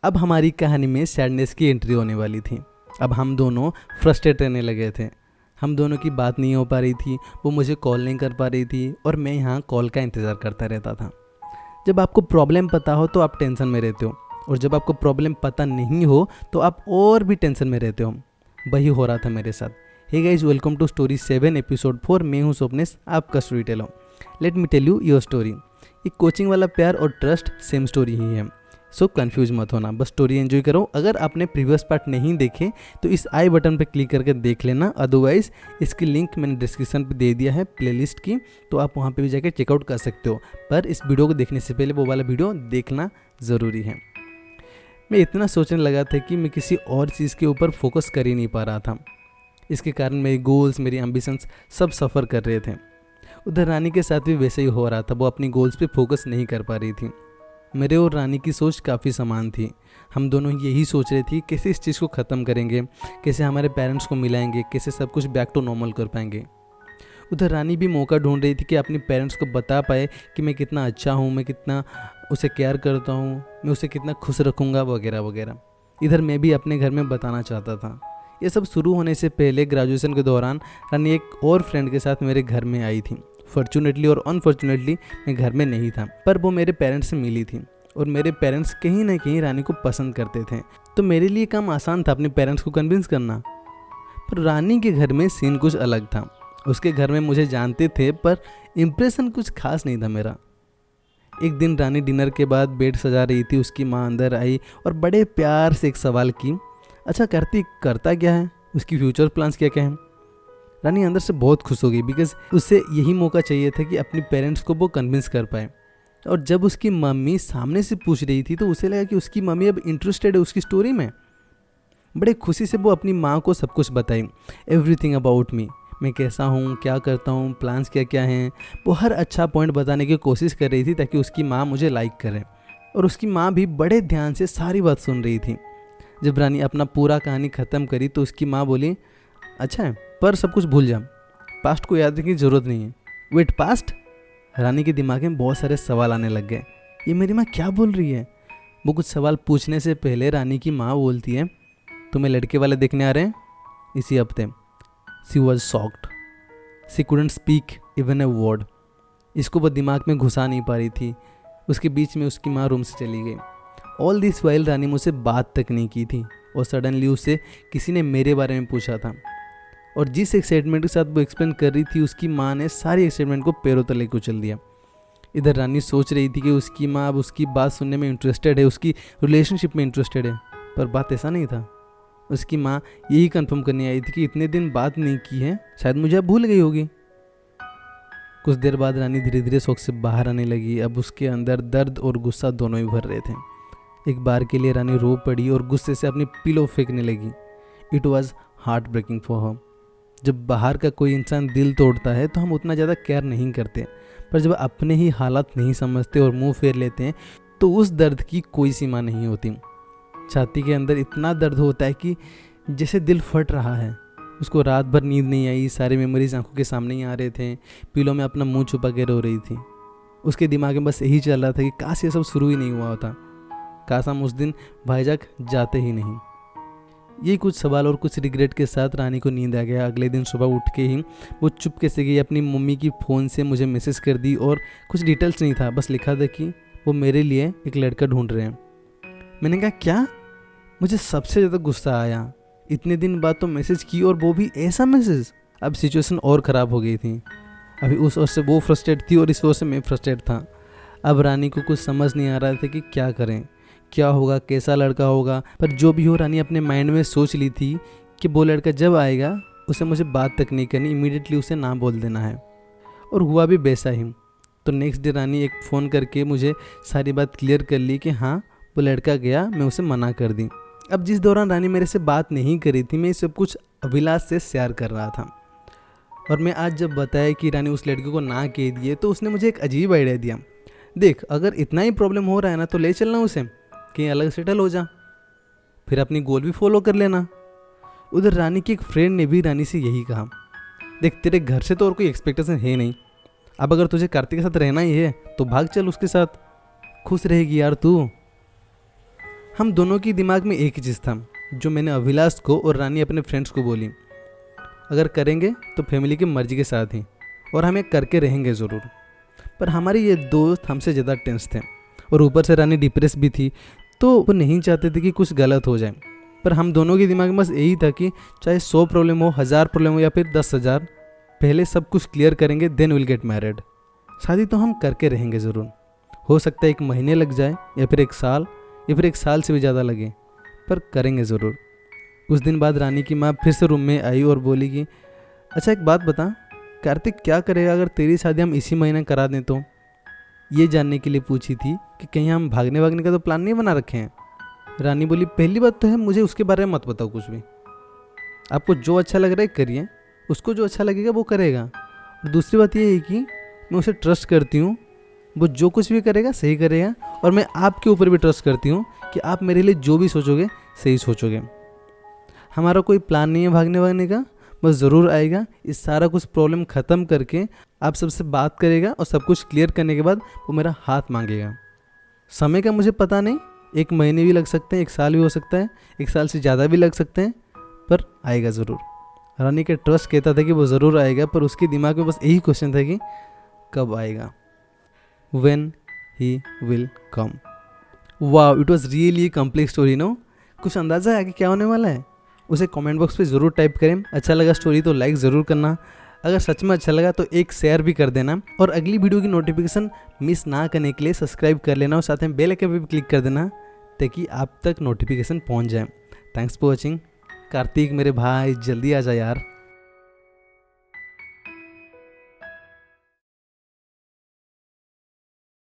अब हमारी कहानी में सैडनेस की एंट्री होने वाली थी। अब हम दोनों फ्रस्ट्रेट रहने लगे थे। हम दोनों की बात नहीं हो पा रही थी, वो मुझे कॉल नहीं कर पा रही थी और मैं यहाँ कॉल का इंतज़ार करता रहता था। जब आपको प्रॉब्लम पता हो तो आप टेंशन में रहते हो, और जब आपको प्रॉब्लम पता नहीं हो तो आप और भी टेंशन में रहते हो। वही हो रहा था मेरे साथ। Hey guys, welcome to story 7 episode 4। मैं हूँ स्वप्नेश, आपका storyteller. Let me tell you your story. एक कोचिंग वाला प्यार और ट्रस्ट सेम स्टोरी ही है, सो कंफ्यूज मत होना, बस स्टोरी एंजॉय करो। अगर आपने प्रीवियस पार्ट नहीं देखे तो इस आई बटन पर क्लिक करके देख लेना, अदरवाइज इसकी लिंक मैंने डिस्क्रिप्शन पे दे दिया है प्लेलिस्ट की, तो आप वहाँ पे भी जाकर चेकआउट कर सकते हो। पर इस वीडियो को देखने से पहले वो वाला वीडियो देखना ज़रूरी है। मैं इतना सोचने लगा था कि मैं किसी और चीज़ के ऊपर फोकस कर ही नहीं पा रहा था। इसके कारण मेरे गोल्स, मेरी एम्बिशंस सब सफ़र कर रहे थे। उधर रानी के साथ भी वैसे ही हो रहा था। वो अपनी गोल्स पे फोकस नहीं कर पा रही थी। मेरे और रानी की सोच काफ़ी समान थी। हम दोनों यही सोच रहे थे कैसे इस चीज़ को ख़त्म करेंगे, कैसे हमारे पेरेंट्स को मिलाएंगे, कैसे सब कुछ बैक टू नॉर्मल कर पाएंगे। उधर रानी भी मौका ढूंढ रही थी कि अपने पेरेंट्स को बता पाए कि मैं कितना अच्छा हूँ, मैं कितना उसे केयर करता हूँ, मैं उसे कितना खुश रखूँगा वगैरह वगैरह। इधर मैं भी अपने घर में बताना चाहता था। ये सब शुरू होने से पहले ग्रेजुएशन के दौरान रानी एक और फ्रेंड के साथ मेरे घर में आई थी। फॉर्चुनेटली और अनफॉर्चुनेटली मैं घर में नहीं था, पर वो मेरे पेरेंट्स से मिली थी और मेरे पेरेंट्स कहीं ना कहीं रानी को पसंद करते थे, तो मेरे लिए काम आसान था अपने पेरेंट्स को कन्विंस करना। पर रानी के घर में सीन कुछ अलग था। उसके घर में मुझे जानते थे पर इम्प्रेशन कुछ खास नहीं था मेरा। एक दिन रानी डिनर के बाद बेड सजा रही थी। उसकी माँ अंदर आई और बड़े प्यार से एक सवाल की, अच्छा कार्तिक, करता क्या है, उसकी फ्यूचर प्लान्स क्या क्या हैं। रानी अंदर से बहुत खुश हो गई, बिकॉज उसे यही मौका चाहिए था कि अपने पेरेंट्स को वो कन्विंस कर पाए। और जब उसकी मम्मी सामने से पूछ रही थी तो उसे लगा कि उसकी मम्मी अब इंटरेस्टेड है उसकी स्टोरी में। बड़े खुशी से वो अपनी माँ को सब कुछ बताई, एवरीथिंग अबाउट मी, मैं कैसा हूँ, क्या करता हूँ, प्लान्स क्या क्या हैं। वो हर अच्छा पॉइंट बताने की कोशिश कर रही थी ताकि उसकी माँ मुझे लाइक करे, और उसकी माँ भी बड़े ध्यान से सारी बात सुन रही थी। जब रानी अपना पूरा कहानी ख़त्म करी तो उसकी माँ बोली, अच्छा है, पर सब कुछ भूल जा, पास्ट को याद रखने की ज़रूरत नहीं है। Wait, past? रानी के दिमाग में बहुत सारे सवाल आने लग गए। ये मेरी माँ क्या बोल रही है? वो कुछ सवाल पूछने से पहले रानी की माँ बोलती है, तुम्हें लड़के वाले देखने आ रहे हैं इसी हफ्ते। She was shocked, she couldn't speak even a word. इसको वो दिमाग में घुसा नहीं पा रही थी। उसके बीच में उसकी माँ रूम से चली गई। ऑल दिस वाइल रानी मुझसे बात तक नहीं की थी, और सडनली उससे किसी ने मेरे बारे में पूछा था, और जिस एक्साइटमेंट के साथ वो एक्सप्लेन कर रही थी उसकी माँ ने सारी एक्साइटमेंट को पैरों तले कुचल दिया। इधर रानी सोच रही थी कि उसकी माँ अब उसकी बात सुनने में इंटरेस्टेड है, उसकी रिलेशनशिप में इंटरेस्टेड है, पर बात ऐसा नहीं था। उसकी माँ यही कंफर्म करने आई थी कि इतने दिन बात नहीं की है, शायद मुझे अब भूल गई होगी। कुछ देर बाद रानी धीरे धीरे शौक से बाहर आने लगी। अब उसके अंदर दर्द और गुस्सा दोनों ही भर रहे थे। एक बार के लिए रानी रो पड़ी और गुस्से से अपनी पिलो फेंकने लगी। It was heartbreaking for her. जब बाहर का कोई इंसान दिल तोड़ता है तो हम उतना ज़्यादा केयर नहीं करते, पर जब अपने ही हालात नहीं समझते और मुंह फेर लेते हैं तो उस दर्द की कोई सीमा नहीं होती। छाती के अंदर इतना दर्द होता है कि जैसे दिल फट रहा है। उसको रात भर नींद नहीं आई, सारे मेमोरीज आंखों के सामने ही आ रहे थे। पिलो में अपना मुंह छुपा के रो रही थी। उसके दिमाग में बस यही चल रहा था कि काश ये सब शुरू ही नहीं हुआ होता, काश हम उस दिन भाईजाक जाते ही नहीं। ये कुछ सवाल और कुछ रिग्रेट के साथ रानी को नींद आ गया। अगले दिन सुबह उठ के ही वो चुपके से गई, अपनी मम्मी की फ़ोन से मुझे मैसेज कर दी, और कुछ डिटेल्स नहीं था, बस लिखा था कि वो मेरे लिए एक लड़का ढूंढ रहे हैं। मैंने कहा क्या? मुझे सबसे ज़्यादा गुस्सा आया। इतने दिन बाद तो मैसेज की, और वो भी ऐसा मैसेज। अब सिचुएशन और ख़राब हो गई थी। अभी उस ओर से वो फ्रस्ट्रेट थी और इस ओर से मैं फ्रस्ट्रेट था। अब रानी को कुछ समझ नहीं आ रहा था कि क्या करें, क्या होगा, कैसा लड़का होगा। पर जो भी हो, रानी अपने माइंड में सोच ली थी कि वो लड़का जब आएगा उसे मुझे बात तक नहीं करनी, इमीडिएटली उसे ना बोल देना है। और हुआ भी वैसा ही। तो नेक्स्ट डे रानी एक फ़ोन करके मुझे सारी बात क्लियर कर ली कि हाँ, वो लड़का गया, मैं उसे मना कर दी। अब जिस दौरान रानी मेरे से बात नहीं करी थी, मैं सब कुछ अभिलाष से शेयर कर रहा था। और मैं आज जब बताया कि रानी उस लड़के को ना कह दिए तो उसने मुझे एक अजीब आइडिया दिया। देख, अगर इतना ही प्रॉब्लम हो रहा है ना तो ले चलना उसे, कहीं अलग सेटल हो जा, फिर अपनी गोल भी फॉलो कर लेना। उधर रानी की एक फ्रेंड ने भी रानी से यही कहा, देख तेरे घर से तो और कोई एक्सपेक्टेशन है नहीं, अब अगर तुझे कार्तिक के साथ रहना ही है तो भाग चल उसके साथ, खुश रहेगी यार तू। हम दोनों की दिमाग में एक ही चीज़ था जो मैंने अभिलाष को और रानी अपने फ्रेंड्स को बोली, अगर करेंगे तो फैमिली की मर्जी के साथ ही, और हमें करके रहेंगे ज़रूर। पर हमारे ये दोस्त हमसे ज़्यादा टेंस थे और ऊपर से रानी डिप्रेस भी थी, तो वो नहीं चाहते थे कि कुछ गलत हो जाए। पर हम दोनों के दिमाग में बस यही था कि चाहे 100 प्रॉब्लम हो, 1000 प्रॉब्लम हो या फिर 10,000, पहले सब कुछ क्लियर करेंगे, देन विल गेट मैरिड। शादी तो हम करके रहेंगे ज़रूर। हो सकता है 1 महीने लग जाए या फिर 1 साल या फिर 1 साल से भी ज़्यादा लगे, पर करेंगे ज़रूर। कुछ दिन बाद रानी की माँ फिर से रूम में आई और बोली कि अच्छा एक बात बता, कार्तिक क्या करेगा अगर तेरी शादी हम इसी महीने करा दें तो? ये जानने के लिए पूछी थी कि कहीं हम भागने का तो प्लान नहीं बना रखे हैं। रानी बोली पहली बात तो है मुझे उसके बारे में मत बताओ कुछ भी। आपको जो अच्छा लग रहा है करिए, उसको जो अच्छा लगेगा वो करेगा। और दूसरी बात ये है कि मैं उसे ट्रस्ट करती हूँ, वो जो कुछ भी करेगा सही करेगा, और मैं आपके ऊपर भी ट्रस्ट करती हूँ कि आप मेरे लिए जो भी सोचोगे सही सोचोगे। हमारा कोई प्लान नहीं है भागने का, बस ज़रूर आएगा। इस सारा कुछ प्रॉब्लम ख़त्म करके आप सबसे बात करेगा और सब कुछ क्लियर करने के बाद वो मेरा हाथ मांगेगा। समय का मुझे पता नहीं, 1 महीने भी लग सकते हैं, 1 साल भी हो सकता है, 1 साल से ज़्यादा भी लग सकते हैं, पर आएगा ज़रूर। रानी का ट्रस्ट कहता था कि वो ज़रूर आएगा, पर उसके दिमाग में बस यही क्वेश्चन था कि कब आएगा, when he will come. Wow, it was really complete story no. कुछ अंदाज़ा है आगे क्या होने वाला है? उसे कमेंट बॉक्स पे ज़रूर टाइप करें। अच्छा लगा स्टोरी तो लाइक ज़रूर करना, अगर सच में अच्छा लगा तो एक शेयर भी कर देना, और अगली वीडियो की नोटिफिकेशन मिस ना करने के लिए सब्सक्राइब कर लेना और साथ में बेल आइकन पे भी क्लिक कर देना ताकि आप तक नोटिफिकेशन पहुंच जाए। Thanks for watching. कार्तिक मेरे भाई जल्दी आ जा यार।